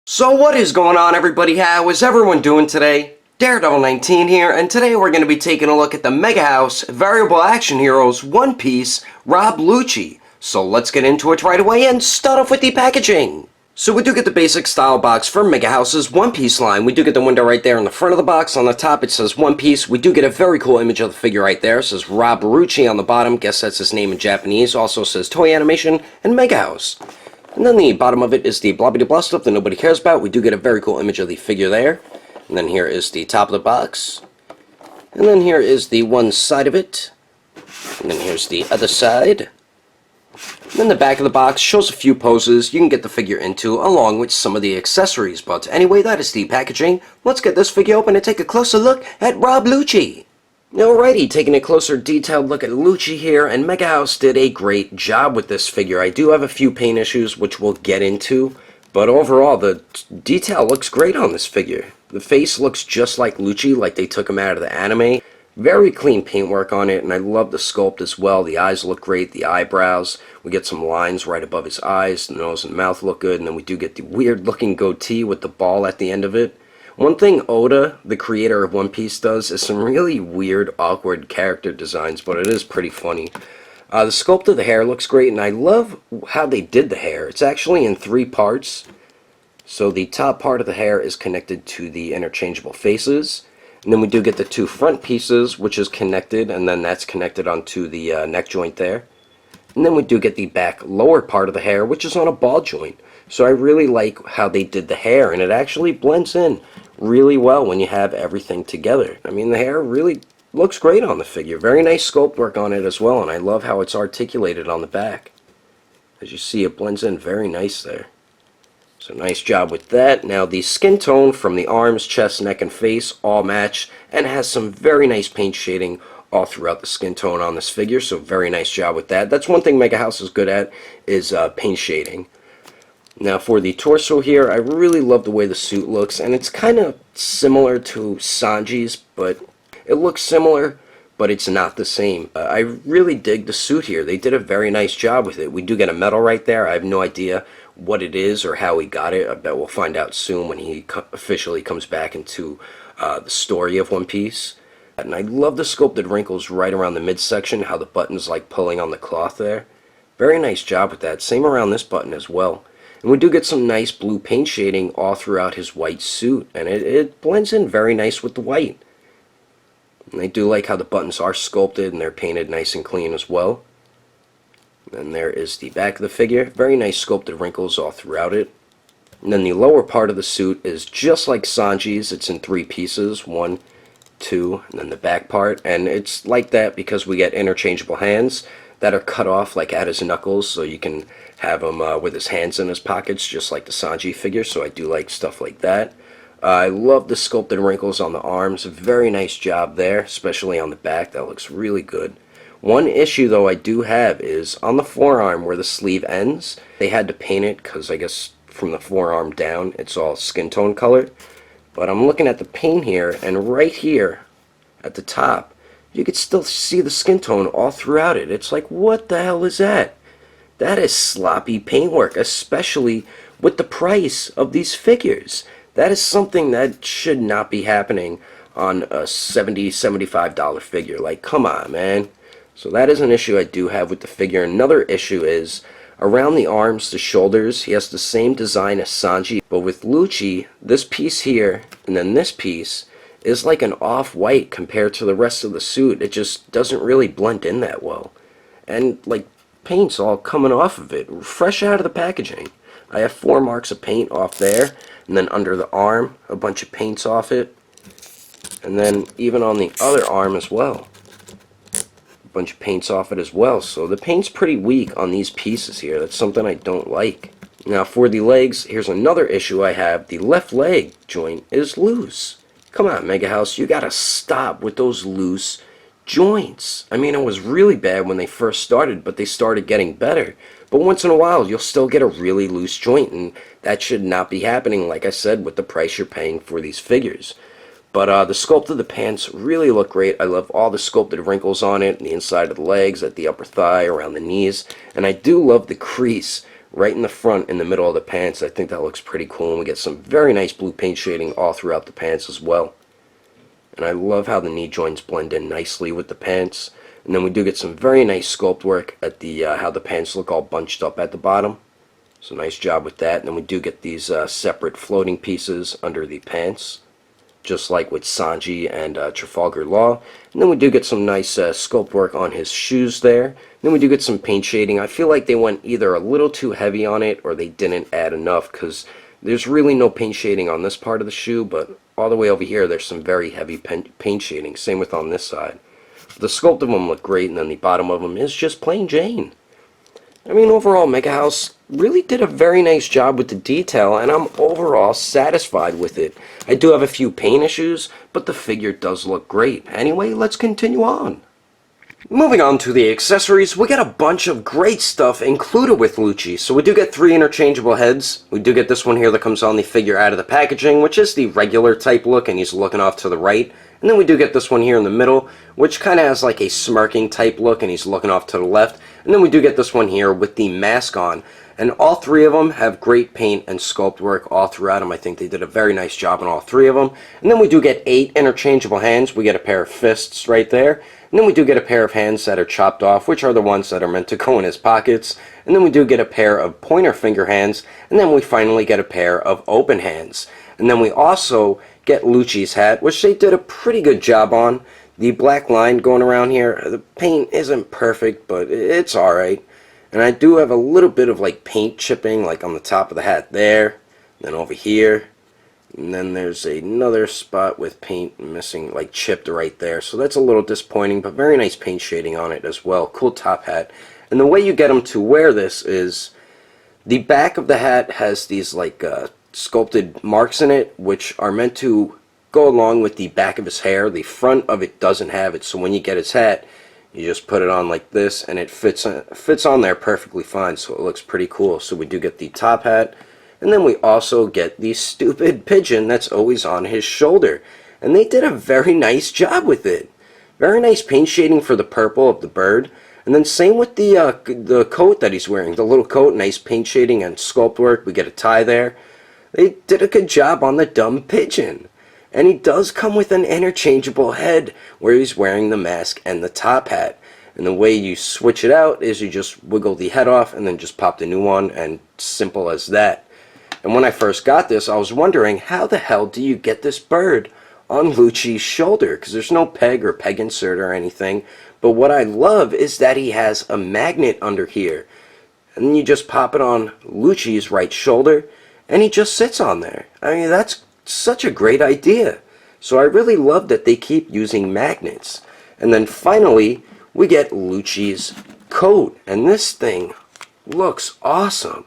So what is going on, everybody? How is everyone doing today? Daredevil19 here, and today we're going to be taking a look at the Megahouse Variable Action Heroes One Piece Rob Lucci. So let's get into it right away and start off with the packaging. So we do get the basic style box for Megahouse's One Piece line. We do get the window right there in the front of the box. On the top it says One Piece. We do get a very cool image of the figure right there. It says Rob Lucci on the bottom. Guess that's his name in Japanese. Also says Toy Animation and Megahouse. And then the bottom of it is the blah stuff that nobody cares about. We do get a very cool image of the figure there. And then here is the top of the box. And then here is the one side of it. And then here's the other side. And then the back of the box shows a few poses you can get the figure into, along with some of the accessories. But anyway, that is the packaging. Let's get this figure open and take a closer look at Rob Lucci. Alrighty, taking a closer detailed look at Lucci here, and Megahouse did a great job with this figure. I do have a few paint issues, which we'll get into, but overall, the detail looks great on this figure. The face looks just like Lucci, like they took him out of the anime. Very clean paintwork on it, and I love the sculpt as well. The eyes look great, the eyebrows. We get some lines right above his eyes, the nose and mouth look good, and then we do get the weird-looking goatee with the ball at the end of it. One thing Oda, the creator of One Piece, does is some really weird, awkward character designs, but it is pretty funny. The sculpt of the hair looks great, and I love how they did the hair. It's actually in 3 parts. So the top part of the hair is connected to the interchangeable faces. And then we do get the 2 front pieces, which is connected, and then that's connected onto the neck joint there. And then we do get the back lower part of the hair, which is on a ball joint. So I really like how they did the hair, and it actually blends in really well when you have everything together. I mean, the hair really looks great on the figure. Very nice sculpt work on it as well, and I love how it's articulated on the back. As you see, it blends in very nice there. So nice job with that. Now the skin tone from the arms, chest, neck, and face all match, and has some very nice paint shading all throughout the skin tone on this figure, so very nice job with that. That's one thing Megahouse is good at, is paint shading. Now for the torso here, I really love the way the suit looks, and it's kind of similar to Sanji's, but it looks similar, but it's not the same. I really dig the suit here. They did a very nice job with it. We do get a medal right there. I have no idea what it is or how he got it. I bet we'll find out soon when he officially comes back into the story of One Piece. And I love the sculpted wrinkles right around the midsection, how the button's like pulling on the cloth there. Very nice job with that. Same around this button as well. And we do get some nice blue paint shading all throughout his white suit, and it blends in very nice with the white. And I do like how the buttons are sculpted and they're painted nice and clean as well. And there is the back of the figure. Very nice sculpted wrinkles all throughout it. And then the lower part of the suit is just like Sanji's. It's in 3 pieces. 1, 2, and then the back part. And it's like that because we get interchangeable hands that are cut off like at his knuckles, so you can have him with his hands in his pockets just like the Sanji figure, so I do like stuff like that. I love the sculpted wrinkles on the arms. Very nice job there, especially on the back. That looks really good. One issue though I do have is on the forearm where the sleeve ends. They had to paint it because I guess from the forearm down it's all skin tone colored. But I'm looking at the paint here, and right here at the top you could still see the skin tone all throughout it. It's like, what the hell is that? That is sloppy paintwork, especially with the price of these figures. That is something that should not be happening on a $70, $75 figure. Like, come on, man. So that is an issue I do have with the figure. Another issue is around the arms, the shoulders, he has the same design as Sanji, but with Lucci, this piece here and then this piece is like an off-white compared to the rest of the suit. It just doesn't really blend in that well. And like paint's all coming off of it, fresh out of the packaging. I have 4 marks of paint off there, and then under the arm, a bunch of paints off it, and then even on the other arm as well. A bunch of paints off it as well. So the paint's pretty weak on these pieces here. That's something I don't like. Now for the legs, here's another issue I have. The left leg joint is loose. Come on, Megahouse, you gotta stop with those loose joints. I mean, it was really bad when they first started, but they started getting better. But once in a while, you'll still get a really loose joint, and that should not be happening, like I said, with the price you're paying for these figures. But the sculpt of the pants really look great. I love all the sculpted wrinkles on it, the inside of the legs, at the upper thigh, around the knees. And I do love the crease right in the front in the middle of the pants. I think that looks pretty cool, and we get some very nice blue paint shading all throughout the pants as well. And I love how the knee joints blend in nicely with the pants. And then we do get some very nice sculpt work at the how the pants look all bunched up at the bottom. So nice job with that. And then we do get these separate floating pieces under the pants, just like with Sanji and Trafalgar Law. And then we do get some nice sculpt work on his shoes there. And then we do get some paint shading. I feel like they went either a little too heavy on it or they didn't add enough, because there's really no paint shading on this part of the shoe, but all the way over here there's some very heavy paint shading. Same with on this side. The sculpt of them look great, and then the bottom of them is just plain Jane. I mean, overall, Megahouse really did a very nice job with the detail, and I'm overall satisfied with it. I do have a few paint issues, but the figure does look great. Anyway, let's continue on. Moving on to the accessories, we get a bunch of great stuff included with Lucci. So we do get 3 interchangeable heads. We do get this one here that comes on the figure out of the packaging, which is the regular type look, and he's looking off to the right. And then we do get this one here in the middle, which kind of has like a smirking type look, and he's looking off to the left. And then we do get this one here with the mask on. And all 3 of them have great paint and sculpt work all throughout them. I think they did a very nice job on all 3 of them. And then we do get 8 interchangeable hands. We get a pair of fists right there. And then we do get a pair of hands that are chopped off, which are the ones that are meant to go in his pockets. And then we do get a pair of pointer finger hands. And then we finally get a pair of open hands. And then we also get Lucci's hat, which they did a pretty good job on. The black line going around here, the paint isn't perfect, but it's alright. And I do have a little bit of like paint chipping, like on the top of the hat there, then over here, and then there's another spot with paint missing, like chipped right there. So that's a little disappointing, but very nice paint shading on it as well. Cool top hat. And the way you get them to wear this is the back of the hat has these like sculpted marks in it, which are meant to go along with the back of his hair. The front of it doesn't have it, so when you get his hat, you just put it on like this, and it fits on there perfectly fine, so it looks pretty cool. So we do get the top hat, and then we also get the stupid pigeon that's always on his shoulder. And they did a very nice job with it. Very nice paint shading for the purple of the bird. And then same with the coat that he's wearing. The little coat, nice paint shading and sculpt work. We get a tie there. They did a good job on the dumb pigeon. And he does come with an interchangeable head where he's wearing the mask and the top hat. And the way you switch it out is you just wiggle the head off and then just pop the new one, and simple as that. And when I first got this, I was wondering, how the hell do you get this bird on Lucci's shoulder? Because there's no peg or peg insert or anything. But what I love is that he has a magnet under here. And then you just pop it on Lucci's right shoulder, and he just sits on there. I mean, that's such a great idea. So I really love that they keep using magnets. And then finally, we get Lucci's coat. And this thing looks awesome.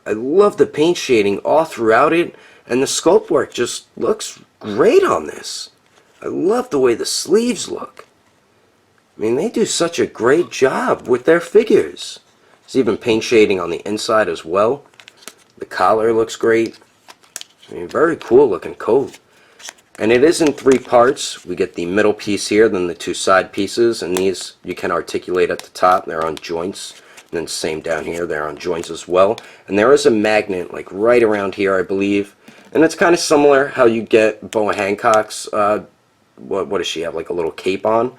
I love the paint shading all throughout it, and the sculpt work just looks great on this. I love the way the sleeves look. I mean, they do such a great job with their figures. There's even paint shading on the inside as well. The collar looks great. I mean, very cool looking coat. And it is in 3 parts. We get the middle piece here, then the 2 side pieces, and these you can articulate at the top. They're on joints. And then same down here, they're on joints as well. And there is a magnet like right around here, I believe. And it's kind of similar how you get Boa Hancock's, what does she have, like a little cape on?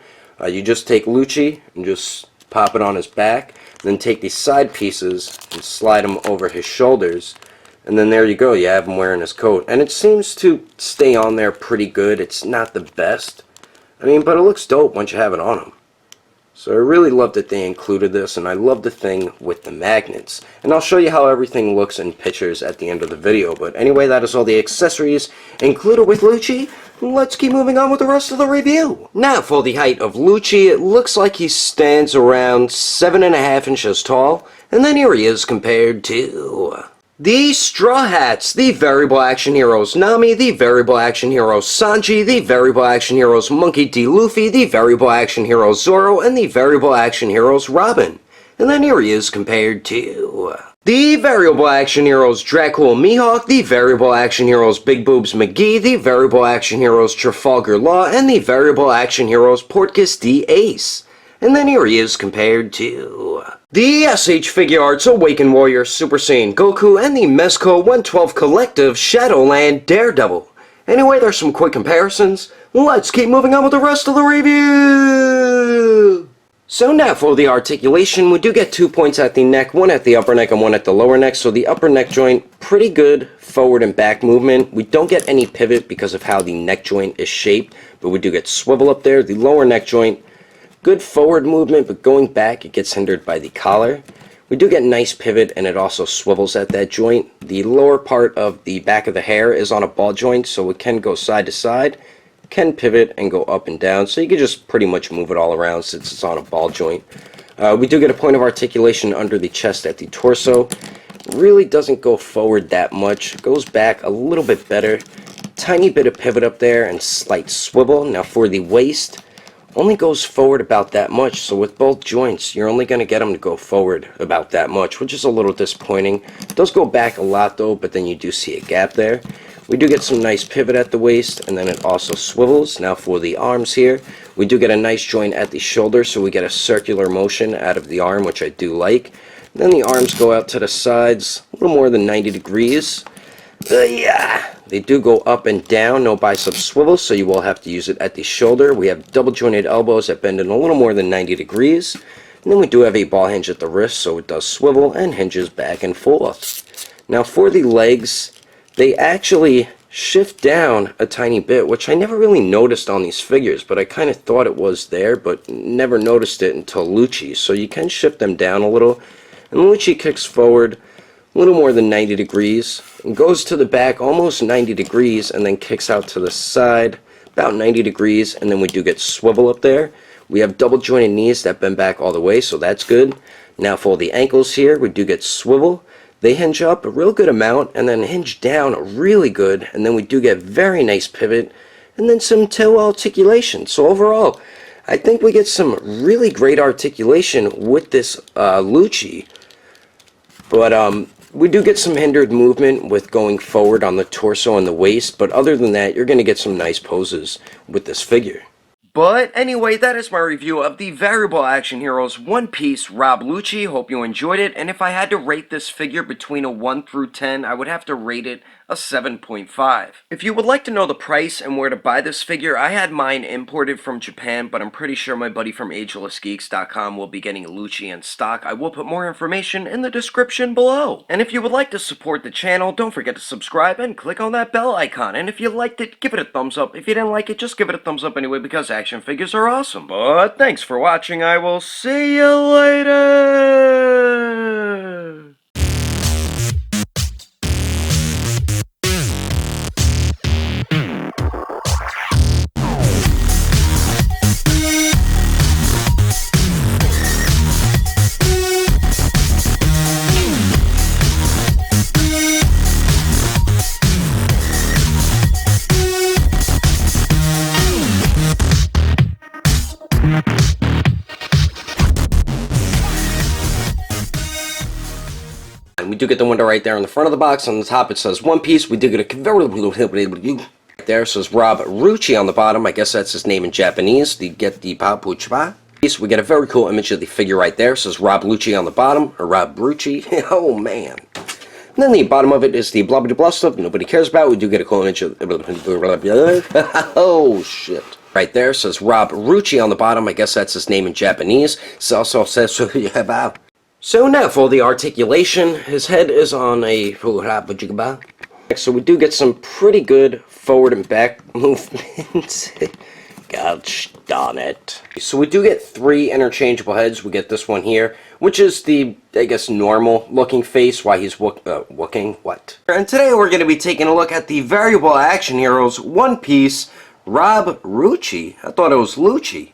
You just take Lucci and just pop it on his back, then take these side pieces and slide them over his shoulders. And then there you go, you have him wearing his coat. And it seems to stay on there pretty good. It's not the best, I mean, but it looks dope once you have it on him. So I really love that they included this, and I love the thing with the magnets. And I'll show you how everything looks in pictures at the end of the video. But anyway, that is all the accessories included with Lucci. Let's keep moving on with the rest of the review. Now for the height of Lucci, it looks like he stands around 7.5 inches tall. And then here he is compared to the Straw Hats, the Variable Action Heroes Nami, the Variable Action Heroes Sanji, the Variable Action Heroes Monkey D. Luffy, the Variable Action Heroes Zoro, and the Variable Action Heroes Robin. And then here he is compared to the Variable Action Heroes Dracula Mihawk, the Variable Action Heroes Big Boobs McGee, the Variable Action Heroes Trafalgar Law, and the Variable Action Heroes Portgas D. Ace. And then here he is compared to the SH Figure Arts Awakened Warrior Super Saiyan Goku and the Mezco 112 Collective Shadowland Daredevil. Anyway, there's some quick comparisons. Let's keep moving on with the rest of the review! So now for the articulation, we do get 2 points at the neck, one at the upper neck and one at the lower neck. So the upper neck joint, pretty good forward and back movement. We don't get any pivot because of how the neck joint is shaped, but we do get swivel up there. The lower neck joint, good forward movement, but going back it gets hindered by the collar. We do get nice pivot and it also swivels at that joint. The lower part of the back of the hair is on a ball joint, so it can go side to side, can pivot and go up and down, so you can just pretty much move it all around since it's on a ball joint. We do get a point of articulation under the chest at the torso. Really doesn't go forward that much, it goes back a little bit better. Tiny bit of pivot up there and slight swivel. Now for the waist, only goes forward about that much, so with both joints you're only going to get them to go forward about that much, which is a little disappointing. It does go back a lot though, but then you do see a gap there. We do get some nice pivot at the waist, and then it also swivels. Now for the arms here, we do get a nice joint at the shoulder, so we get a circular motion out of the arm, which I do like. And then the arms go out to the sides, a little more than 90 degrees. Yeah, they do go up and down, no bicep swivel, so you will have to use it at the shoulder. We have double jointed elbows that bend in a little more than 90 degrees. And then we do have a ball hinge at the wrist, so it does swivel and hinges back and forth. Now for the legs, they actually shift down a tiny bit, which I never really noticed on these figures, but I kind of thought it was there, but never noticed it until Lucci. So you can shift them down a little, and Lucci kicks forward a little more than 90 degrees, and goes to the back almost 90 degrees, and then kicks out to the side about 90 degrees, and then we do get swivel up there. We have double jointed knees that bend back all the way, so that's good. Now for the ankles here, we do get swivel. They hinge up a real good amount and then hinge down really good, and then we do get very nice pivot and then some toe articulation. So overall, I think we get some really great articulation with this Lucci, but we do get some hindered movement with going forward on the torso and the waist, but other than that, you're going to get some nice poses with this figure. But anyway, that is my review of the Variable Action Heroes One Piece Rob Lucci. Hope you enjoyed it. And if I had to rate this figure between a 1 through 10, I would have to rate it a 7.5. If you would like to know the price and where to buy this figure, I had mine imported from Japan, but I'm pretty sure my buddy from Agelessgeeks.com will be getting Lucci in stock. I will put more information in the description below. And if you would like to support the channel, don't forget to subscribe and click on that bell icon. And if you liked it, give it a thumbs up. If you didn't like it, just give it a thumbs up anyway, because action figures are awesome. But thanks for watching. I will see you later. We do get the window right there on the front of the box. On the top it says One Piece. We do get a right there. It says Rob Lucci on the bottom. I guess that's his name in Japanese. We get the papuchba. We get a very cool image of the figure right there. It says Rob Lucci on the bottom, or Rob Lucci. Oh man. And then the bottom of it is the blah blah blah stuff nobody cares about. We do get a cool image of oh shit. Right there, it says Rob Lucci on the bottom. I guess that's his name in Japanese. It also says so now for the articulation, his head is on a so we do get some pretty good forward and back movement. Gosh darn it. So we do get 3 interchangeable heads. We get this one here, which is the, I guess, normal looking face, why he's wooking, what? And today we're going to be taking a look at the Variable Action Heroes One Piece Rob Lucci. I thought it was Lucci.